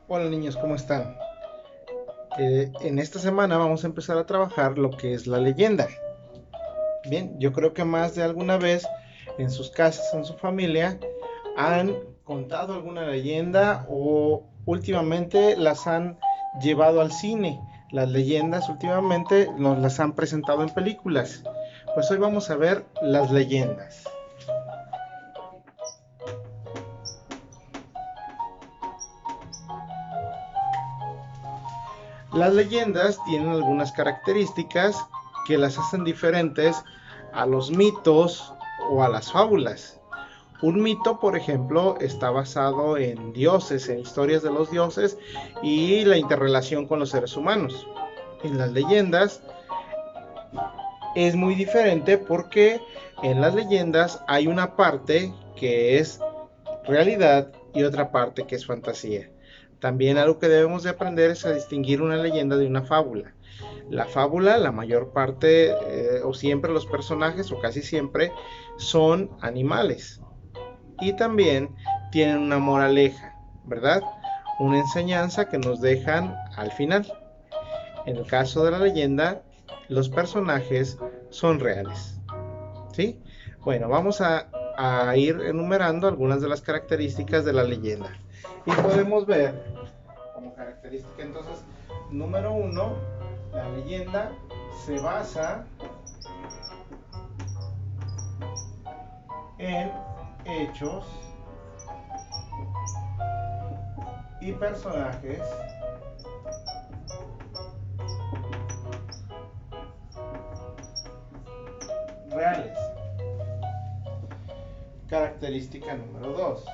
Hola niños, ¿cómo están? En esta semana vamos a empezar a trabajar lo que es la leyenda. Bien, yo creo que más de alguna vez en sus casas, en su familia, han contado alguna leyenda o últimamente las han llevado al cine. Las leyendas últimamente nos las han presentado en películas. Pues hoy vamos a ver las leyendas. Las leyendas tienen algunas características que las hacen diferentes a los mitos o a las fábulas. Un mito, por ejemplo, está basado en dioses, en historias de los dioses y la interrelación con los seres humanos. En las leyendas es muy diferente porque en las leyendas hay una parte que es realidad y otra parte que es fantasía. También algo que debemos de aprender es a distinguir una leyenda de una fábula. La fábula, la mayor parte o siempre los personajes o casi siempre son animales y también tienen una moraleja, ¿verdad? Una enseñanza que nos dejan al final. En el caso de la leyenda, los personajes son reales, ¿sí? Bueno, vamos a ir enumerando algunas de las características de la leyenda. Y podemos ver como característica entonces, número uno, la leyenda se basa en hechos y personajes reales. Característica número 2.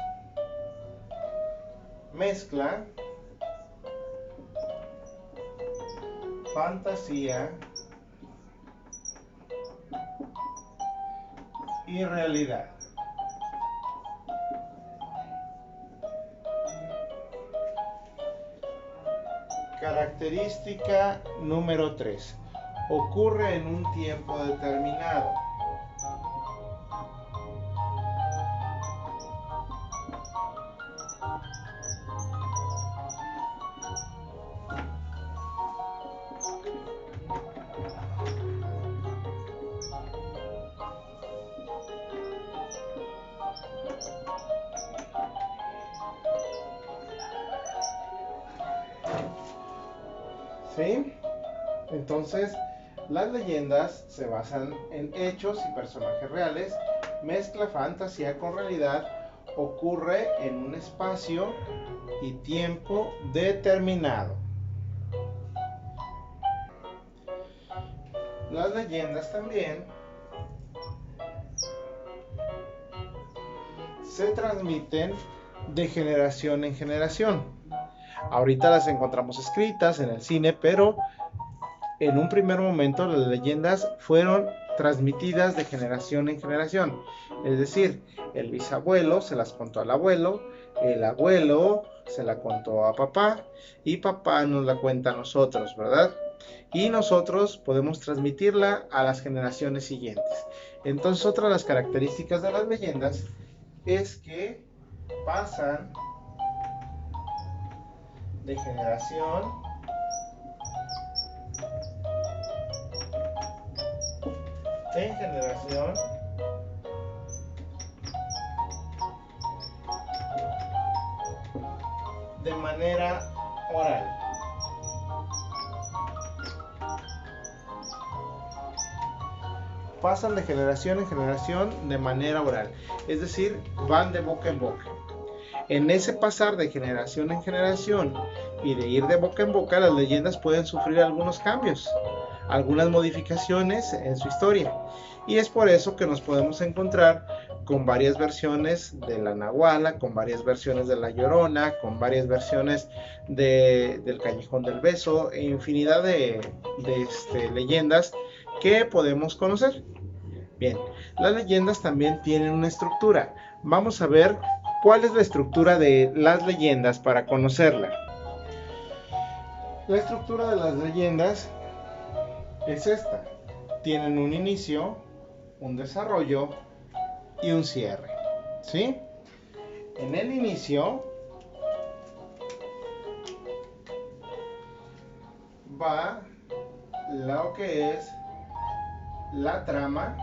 Mezcla fantasía y realidad. Característica número 3. Ocurre en un tiempo determinado. ¿Sí? Entonces, las leyendas se basan en hechos y personajes reales, mezcla fantasía con realidad, ocurre en un espacio y tiempo determinado. Las leyendas también se transmiten de generación en generación. Ahorita las encontramos escritas en el cine, pero en un primer momento las leyendas fueron transmitidas de generación en generación. Es decir, el bisabuelo se las contó al abuelo, el abuelo se la contó a papá y papá nos la cuenta a nosotros, ¿verdad? Y nosotros podemos transmitirla a las generaciones siguientes. Entonces, otra de las características de las leyendas es que pasan de generación en generación de manera oral. Pasan de generación en generación de manera oral, es decir, van de boca en boca. En ese pasar de generación en generación y de ir de boca en boca, las leyendas pueden sufrir algunos cambios, algunas modificaciones en su historia. Y es por eso que nos podemos encontrar con varias versiones de la Nahuala, con varias versiones de la Llorona, con varias versiones del Callejón del Beso, e infinidad de leyendas que podemos conocer. Bien, las leyendas también tienen una estructura. Vamos a ver cuál es la estructura de las leyendas para conocerla. La estructura de las leyendas es esta. Tienen un inicio, un desarrollo y un cierre. ¿Sí? En el inicio va lo que es la trama,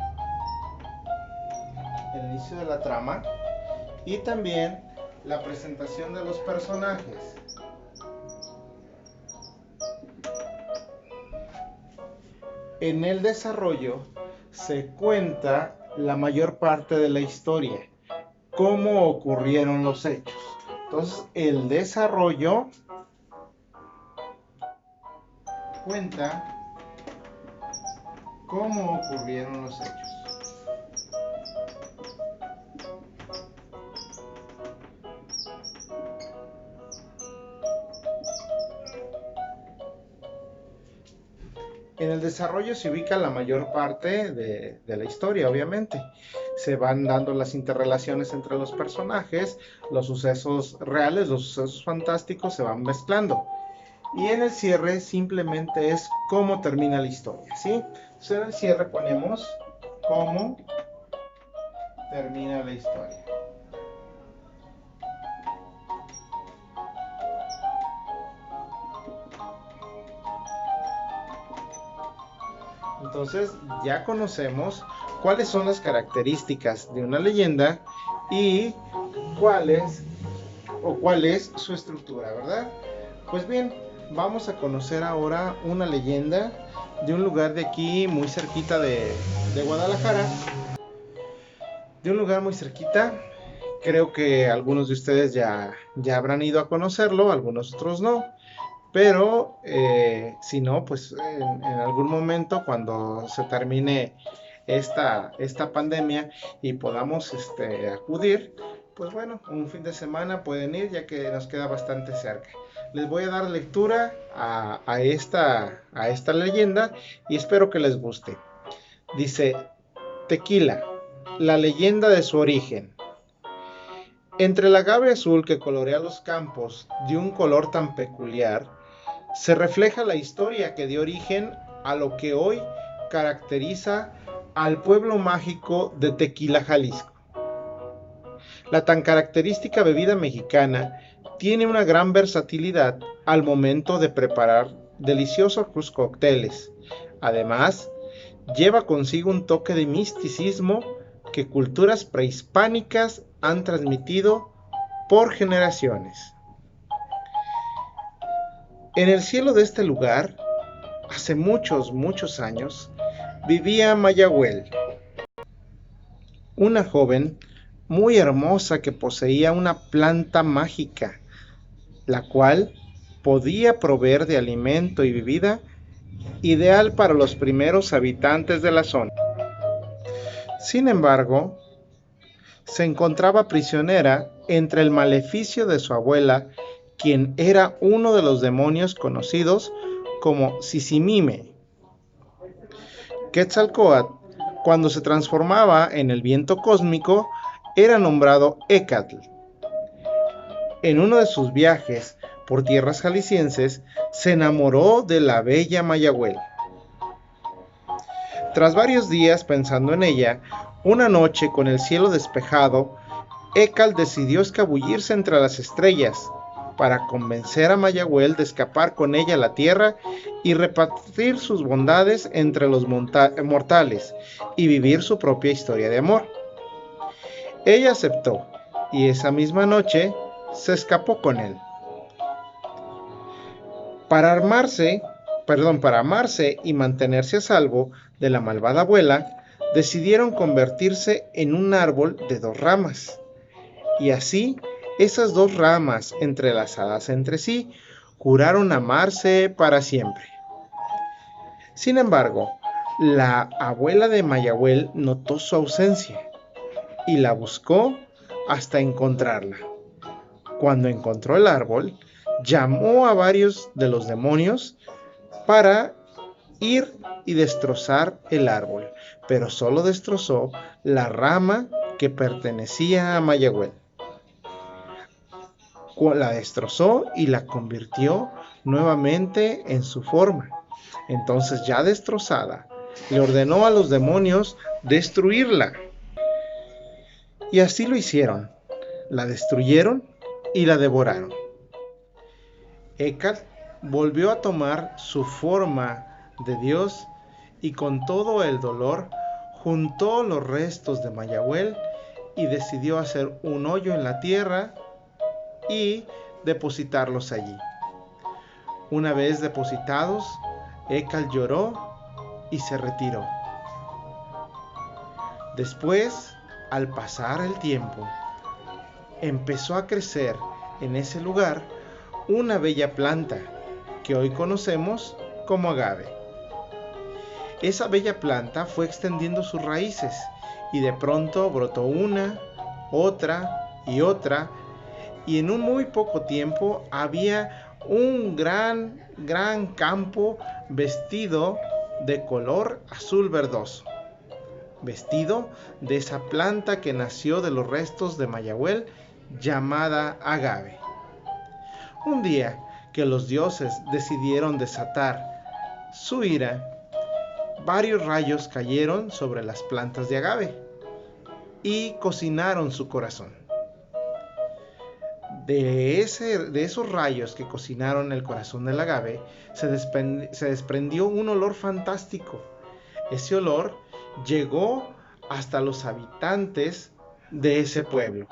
el inicio de la trama y también la presentación de los personajes. En el desarrollo se cuenta la mayor parte de la historia, cómo ocurrieron los hechos. Entonces, el desarrollo cuenta cómo ocurrieron los hechos. En el desarrollo se ubica la mayor parte de la historia, obviamente. Se van dando las interrelaciones entre los personajes, los sucesos reales, los sucesos fantásticos se van mezclando. Y en el cierre simplemente es cómo termina la historia, ¿sí? Entonces en el cierre ponemos cómo termina la historia. Entonces ya conocemos cuáles son las características de una leyenda y cuál es su estructura, ¿verdad? Pues bien, vamos a conocer ahora una leyenda de un lugar de aquí muy cerquita de Guadalajara. De un lugar muy cerquita. Creo que algunos de ustedes ya habrán ido a conocerlo, algunos otros no. Pero si no, pues en algún momento cuando se termine esta pandemia y podamos acudir, pues bueno, un fin de semana pueden ir ya que nos queda bastante cerca. Les voy a dar lectura a esta leyenda y espero que les guste. Dice: Tequila, la leyenda de su origen. Entre el agave azul que colorea los campos de un color tan peculiar, se refleja la historia que dio origen a lo que hoy caracteriza al pueblo mágico de Tequila, Jalisco. La tan característica bebida mexicana tiene una gran versatilidad al momento de preparar deliciosos cócteles. Además, lleva consigo un toque de misticismo que culturas prehispánicas han transmitido por generaciones. En el cielo de este lugar, hace muchos, muchos años, vivía Mayagüel, una joven muy hermosa que poseía una planta mágica, la cual podía proveer de alimento y bebida ideal para los primeros habitantes de la zona. Sin embargo, se encontraba prisionera entre el maleficio de su abuela, quien era uno de los demonios conocidos como Sisimime. Quetzalcóatl, cuando se transformaba en el viento cósmico, era nombrado Écatl. En uno de sus viajes por tierras jaliscienses, se enamoró de la bella Mayagüel. Tras varios días pensando en ella, una noche con el cielo despejado, Écatl decidió escabullirse entre las estrellas para convencer a Mayagüel de escapar con ella a la tierra y repartir sus bondades entre los mortales y vivir su propia historia de amor. Ella aceptó y esa misma noche se escapó con él. Para amarse y mantenerse a salvo de la malvada abuela, decidieron convertirse en un árbol de 2 ramas. Y así, esas 2 ramas entrelazadas entre sí, juraron amarse para siempre. Sin embargo, la abuela de Mayagüel notó su ausencia y la buscó hasta encontrarla. Cuando encontró el árbol, llamó a varios de los demonios para ir y destrozar el árbol, pero solo destrozó la rama que pertenecía a Mayagüel. La destrozó y la convirtió nuevamente en su forma. Entonces, ya destrozada, le ordenó a los demonios destruirla. Y así lo hicieron. La destruyeron y la devoraron. Écatl volvió a tomar su forma de Dios y con todo el dolor juntó los restos de Mayahuel y decidió hacer un hoyo en la tierra y depositarlos allí. Una vez depositados, Ekal lloró y se retiró. Después, al pasar el tiempo, empezó a crecer en ese lugar una bella planta que hoy conocemos como agave. Esa bella planta fue extendiendo sus raíces y de pronto brotó una, otra y otra, y en un muy poco tiempo había un gran campo vestido de color azul verdoso, vestido de esa planta que nació de los restos de Mayahuel llamada agave. Un día que los dioses decidieron desatar su ira, varios rayos cayeron sobre las plantas de agave y cocinaron su corazón. De esos rayos que cocinaron el corazón del agave, se desprendió un olor fantástico. Ese olor llegó hasta los habitantes de ese pueblo.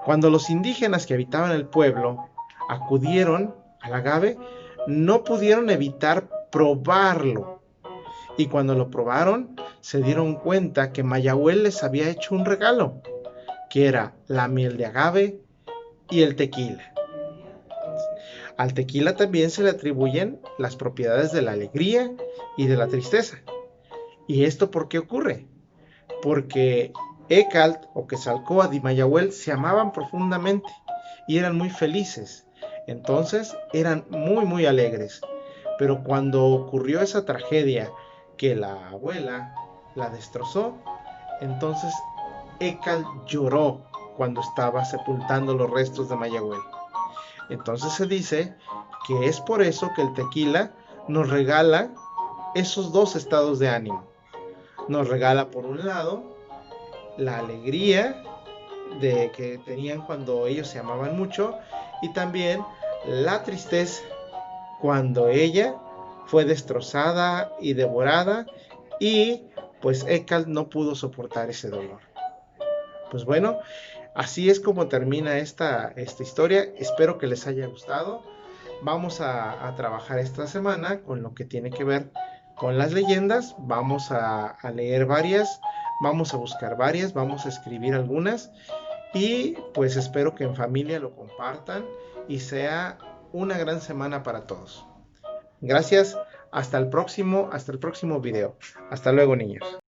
Cuando los indígenas que habitaban el pueblo acudieron al agave, no pudieron evitar probarlo. Y cuando lo probaron, se dieron cuenta que Mayahuel les había hecho un regalo, que era la miel de agave y el tequila. Al tequila también se le atribuyen las propiedades de la alegría y de la tristeza. ¿Y esto por qué ocurre? Porque Ekal o Quetzalcóatl y Mayahuel se amaban profundamente y eran muy felices. Entonces eran muy alegres. Pero cuando ocurrió esa tragedia que la abuela la destrozó, entonces Ekal lloró cuando estaba sepultando los restos de Mayahuel. Entonces se dice que es por eso que el tequila nos regala esos dos estados de ánimo. Nos regala, por un lado, la alegría de que tenían cuando ellos se amaban mucho, y también la tristeza cuando ella fue destrozada y devorada, y pues Ekal no pudo soportar ese dolor. Pues bueno, así es como termina esta historia. Espero que les haya gustado. Vamos a trabajar esta semana con lo que tiene que ver con las leyendas. Vamos a leer varias, vamos a buscar varias, vamos a escribir algunas, y pues espero que en familia lo compartan y sea una gran semana para todos. Gracias, hasta el próximo video. Hasta luego, niños.